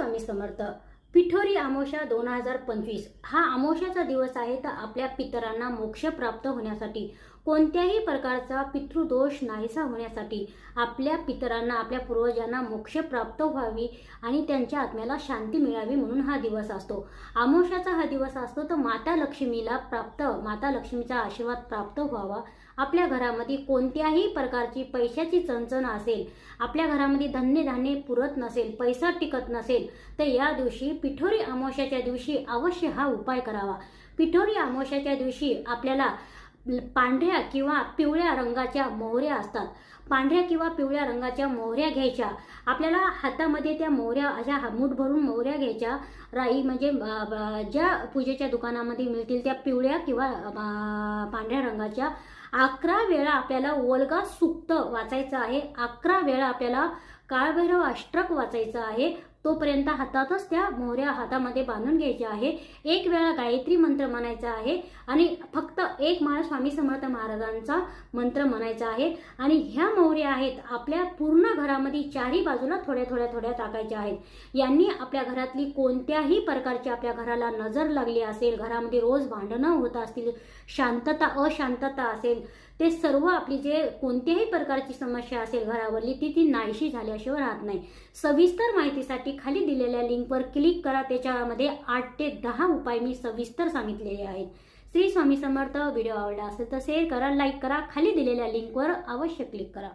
स्वामी समर्थ. पिठोरी अमावस्या 2025 हा अमावस्याचा दिवस आहे. तर आपल्या पितरांना मोक्ष प्राप्त होण्यासाठी, कोणत्याही प्रकारचा पितृदोष नाहीसा होण्यासाठी, आपल्या पितरांना, आपल्या पूर्वजांना मोक्ष प्राप्त व्हावी आणि त्यांच्या आत्म्याला शांती मिळावी म्हणून हा दिवस असतो. अमावस्याचा हा दिवस असतो. तर माता लक्ष्मीचा आशीर्वाद प्राप्त व्हावा. आपल्या घरामध्ये कोणत्याही प्रकारची पैशाची चणचण असेल, आपल्या घरामध्ये धान्य पुरत नसेल, पैसा टिकत नसेल, तर या दिवशी पिठोरी अमावस्याच्या दिवशी अवश्य हा उपाय करावा. पिठोरी अमावस्याच्या दिवशी आपल्याला पांढऱ्या किंवा पिवळ्या रंगाच्या मोहऱ्या असतात. पांढऱ्या किंवा पिवळ्या रंगाच्या मोहऱ्या घ्यायच्या. आपल्याला हातामध्ये त्या मोहऱ्या अशा मूठ भरून मोहऱ्या घ्यायच्या. राई म्हणजे ज्या पूजेच्या दुकानामध्ये मिळतील त्या पिवळ्या किंवा पांढऱ्या रंगाच्या 11 वेळा आपल्याला वल्गा सूक्त वाचायचं आहे. 11 वेळा आपल्याला काळभैरव अष्टक वाचायचं आहे. तोपर्यंत हातातच त्या मोहऱ्या हातामध्ये बांधून घ्यायच्या आहे. 1 वेळा गायत्री मंत्र म्हणायचा आहे आणि फक्त 1 माळ स्वामी समर्थ महाराजांचा मंत्र म्हणायचा आहे. आणि ह्या मोहऱ्या आहेत आपल्या पूर्ण घरामध्ये चारही बाजूला थोड्या टाकायच्या आहेत. यांनी आपल्या घरातली कोणत्याही प्रकारची आपल्या घराला नजर लागली असेल, घरामध्ये रोज भांडणं होत असतील, अशांतता असेल, ते सर्व आपली जे कोणत्याही प्रकारची समस्या असेल घरावरली ती नाहीशी झाल्याशिवाय राहत नाही. सविस्तर माहितीसाठी खाली दिलेल्या लिंकवर क्लिक करा. त्याच्यामध्ये 8 ते 10 उपाय मी सविस्तर सांगितलेले आहेत. श्री स्वामी समर्थ. व्हिडिओ आवडला असेल तर शेअर करा, लाईक करा. खाली दिलेल्या लिंकवर अवश्य क्लिक करा.